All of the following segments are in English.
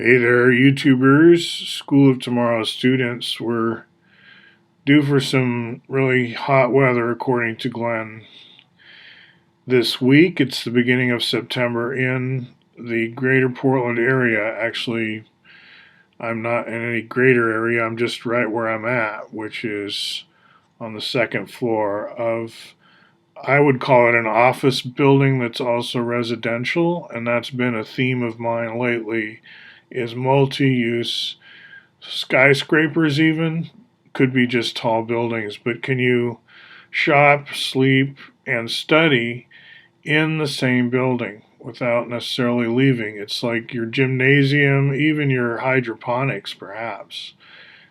Hey there, YouTubers. School of Tomorrow students. We're due for some really hot weather, according to Glenn. This week, it's the beginning of September in the greater Portland area. Actually, I'm not in any greater area, I'm just right where I'm at, which is on the second floor of, I would call it an office building that's also residential, and that's been a theme of mine lately, is multi-use skyscrapers. Even could be just tall buildings, but can you shop, sleep, and study in the same building without necessarily leaving? It's like your gymnasium, even your hydroponics, perhaps.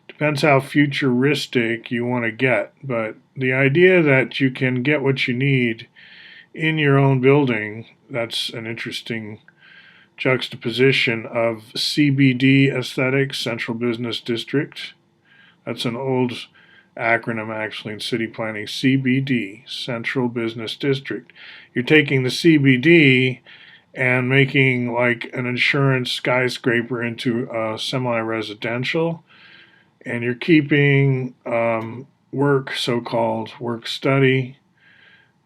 Depends how futuristic you want to get, but the idea that you can get what you need in your own building, that's an interesting juxtaposition of CBD aesthetics, Central Business District. That's an old acronym actually in city planning, CBD, Central Business District. You're taking the CBD and making like an insurance skyscraper into a semi-residential, and you're keeping work, so-called work study.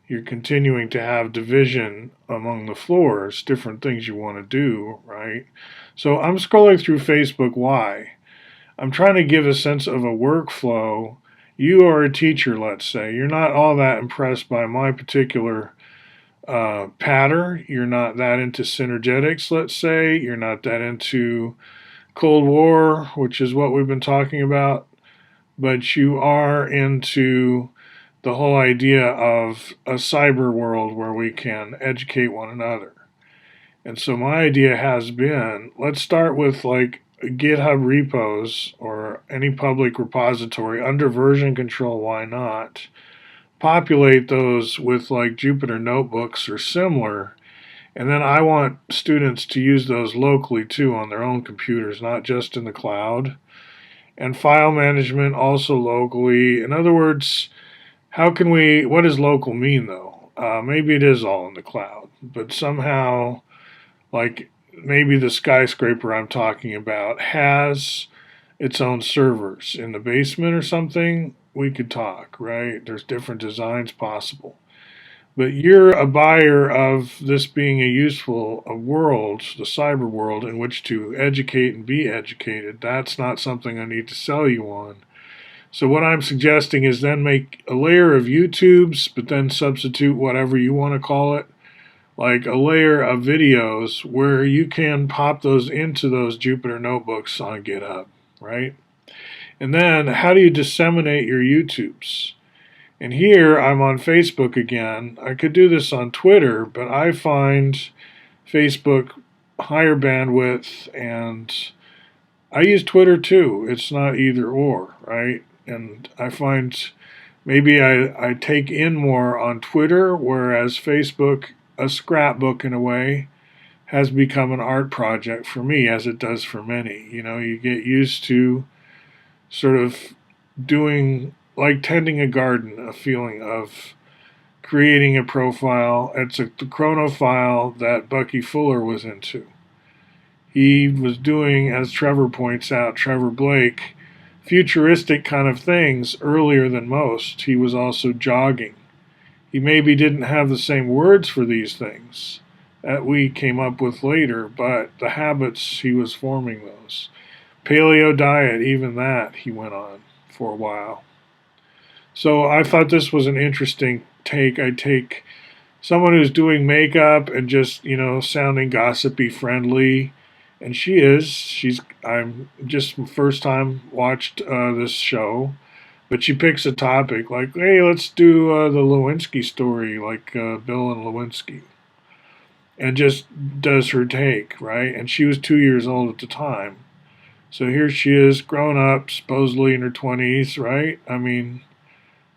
You're continuing to have division among the floors, different things you want to do, right? So I'm scrolling through Facebook. Why? I'm trying to give a sense of a workflow. You are a teacher, let's say. You're not all that impressed by my particular pattern. You're not that into synergetics, let's say. You're not that into Cold War, which is what we've been talking about. But you are into the whole idea of a cyber world where we can educate one another. And so my idea has been, let's start with like GitHub repos or any public repository under version control. Why not populate those with like Jupyter Notebooks or similar? And then I want students to use those locally too on their own computers, not just in the cloud. And file management also locally. In other words, what does local mean though? Maybe it is all in the cloud, but somehow, like maybe the skyscraper I'm talking about has its own servers in the basement or something. We could talk, right? There's different designs possible. But you're a buyer of this being a useful world, the cyber world, in which to educate and be educated. That's not something I need to sell you on. So what I'm suggesting is then make a layer of YouTubes, but then substitute whatever you want to call it, like a layer of videos where you can pop those into those Jupyter Notebooks on GitHub, right? And then how do you disseminate your YouTubes? And here I'm on Facebook again. I could do this on Twitter, but I find Facebook higher bandwidth, and I use Twitter too. It's not either or, right? And I find maybe I take in more on Twitter, whereas Facebook, a scrapbook in a way, has become an art project for me, as it does for many. You know, you get used to sort of doing like tending a garden, a feeling of creating a profile. It's the chronophile that Bucky Fuller was into. He was doing, as Trevor points out, Trevor Blake, futuristic kind of things earlier than most. He was also jogging. He maybe didn't have the same words for these things that we came up with later, but the habits, he was forming those. Paleo diet, even that he went on for a while. So I thought this was an interesting take. I take someone who's doing makeup and just, sounding gossipy friendly, and I'm just first time watched this show, but she picks a topic like, hey, let's do the Lewinsky story, like Bill and Lewinsky, and just does her take, right? And she was 2 years old at the time. So here she is, grown up, supposedly in her 20s, right? I mean,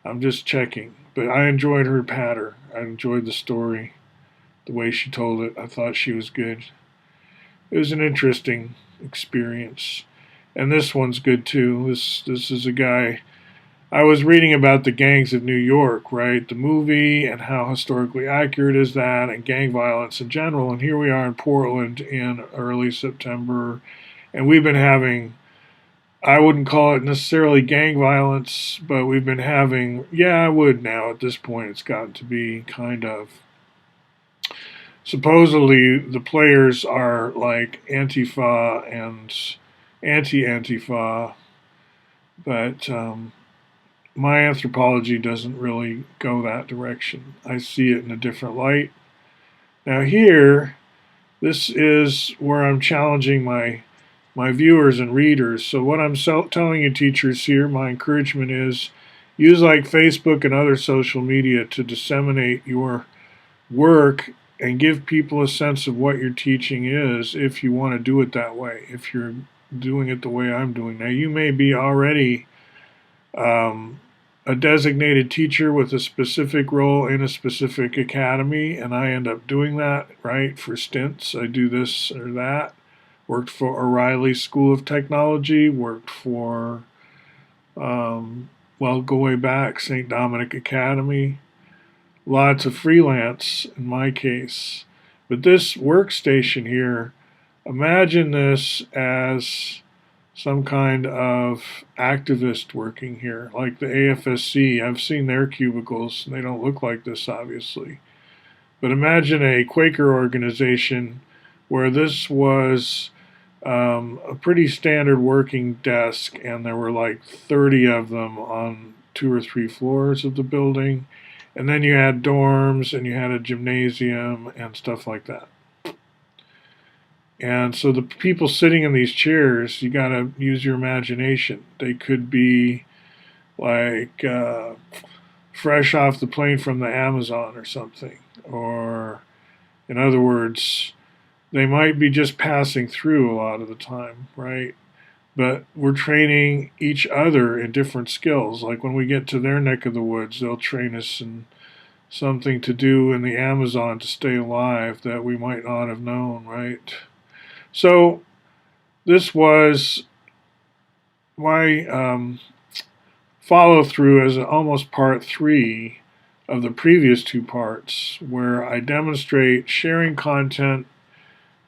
I'm just checking. But I enjoyed her patter. I enjoyed the story, the way she told it. I thought she was good. It was an interesting experience. And this one's good too. This is a guy. I was reading about the gangs of New York, right? The movie, and how historically accurate is that, and gang violence in general. And here we are in Portland in early September, And we've been having, I wouldn't call it necessarily gang violence, but we've been having, yeah, I would now at this point. It's gotten to be kind of, supposedly the players are like Antifa and anti-Antifa, but my anthropology doesn't really go that direction. I see it in a different light. Now here, this is where I'm challenging my viewers and readers. So what I'm telling you, teachers, here, my encouragement is use like Facebook and other social media to disseminate your work and give people a sense of what your teaching is if you want to do it that way, if you're doing it the way I'm doing. Now, you may be already a designated teacher with a specific role in a specific academy, and I end up doing that, right, for stints. I do this or that. Worked for O'Reilly School of Technology, worked for, well, go way back, St. Dominic Academy. Lots of freelance in my case. But this workstation here, imagine this as some kind of activist working here, like the AFSC. I've seen their cubicles, and they don't look like this, obviously. But imagine a Quaker organization where this was a pretty standard working desk, and there were like 30 of them on 2 or 3 floors of the building. And then you had dorms, and you had a gymnasium, and stuff like that. And so the people sitting in these chairs, you got to use your imagination. They could be like fresh off the plane from the Amazon or something. Or, in other words, they might be just passing through a lot of the time, right? But we're training each other in different skills. Like when we get to their neck of the woods, they'll train us in something to do in the Amazon to stay alive that we might not have known, right? So this was my follow through as almost part 3 of the previous 2 parts, where I demonstrate sharing content,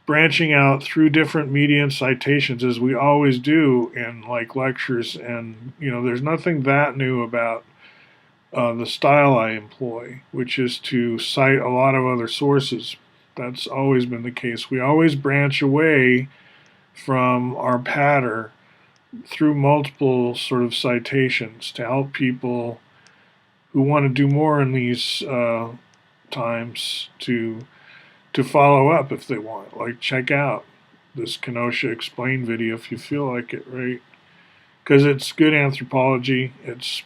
branching out through different media and citations, as we always do in like lectures. And there's nothing that new about the style I employ, which is to cite a lot of other sources. That's always been the case. We always branch away from our pattern through multiple sort of citations to help people who want to do more in these times to follow up if they want. Like, check out this Kenosha Explained video if you feel like it, right? Because it's good anthropology. It's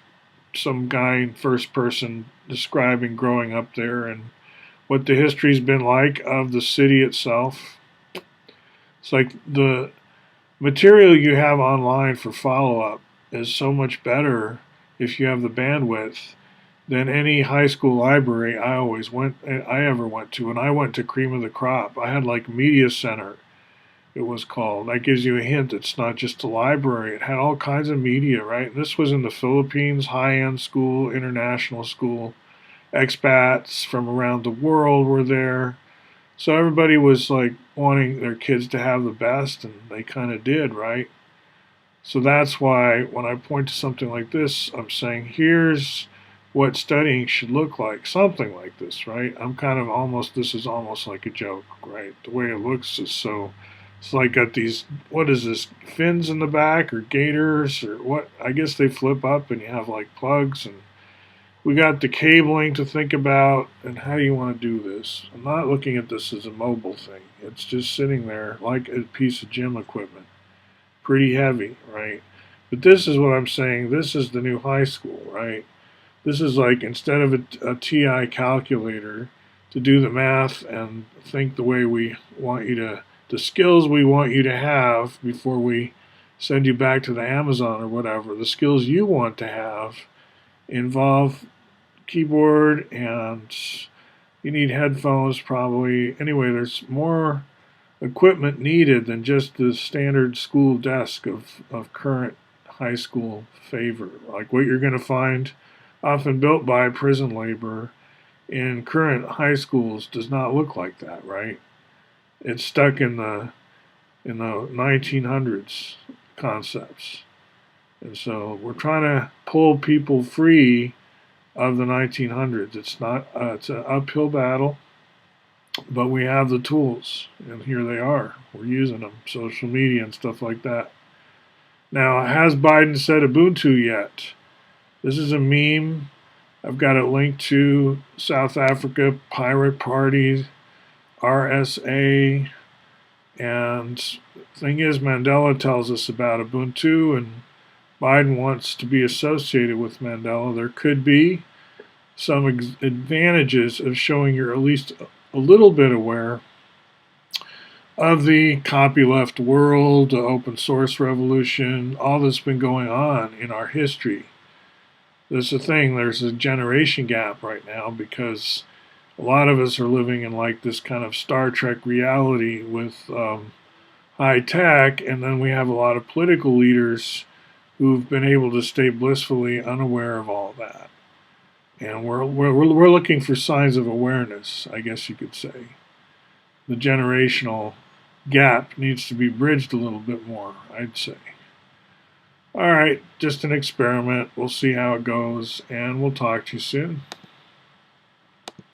some guy in first person describing growing up there and what the history's been like of the city itself. It's like the material you have online for follow-up is so much better if you have the bandwidth than any high school library I ever went to. And I went to cream of the crop. I had like Media Center, it was called. That gives you a hint. It's not just a library. It had all kinds of media, right? This was in the Philippines, high-end school, international school. Expats from around the world were there. So everybody was like wanting their kids to have the best, and they kind of did, right? So that's why when I point to something like this, I'm saying, here's what studying should look like. Something like this, right? I'm kind of almost, this is almost like a joke, right? The way it looks is so, it's like got these, what is this, fins in the back or gaiters or what? I guess they flip up and you have like plugs, and we got the cabling to think about. And how do you want to do this? I'm not looking at this as a mobile thing. It's just sitting there like a piece of gym equipment. Pretty heavy, right? But this is what I'm saying. This is the new high school, right? This is like, instead of a TI calculator to do the math and think the way we want you to, the skills we want you to have before we send you back to the Amazon or whatever, the skills you want to have involve keyboard, and you need headphones probably. Anyway, there's more equipment needed than just the standard school desk of current high school favor. Like what you're going to find often built by prison labor in current high schools does not look like that, right? It's stuck in the in the 1900s concepts. And so we're trying to pull people free of the 1900s. It's an uphill battle, but we have the tools, and here they are. We're using them, social media and stuff like that. Now, has Biden said Ubuntu yet? This is a meme. I've got it linked to South Africa Pirate Party, RSA, and the thing is, Mandela tells us about Ubuntu, and Biden wants to be associated with Mandela. There could be some advantages of showing you're at least a little bit aware of the copyleft world, the open source revolution, all that's been going on in our history. There's a generation gap right now because a lot of us are living in like this kind of Star Trek reality with high tech, and then we have a lot of political leaders who've been able to stay blissfully unaware of all that. And we're looking for signs of awareness, I guess you could say. The generational gap needs to be bridged a little bit more, I'd say. All right, just an experiment. We'll see how it goes, and we'll talk to you soon.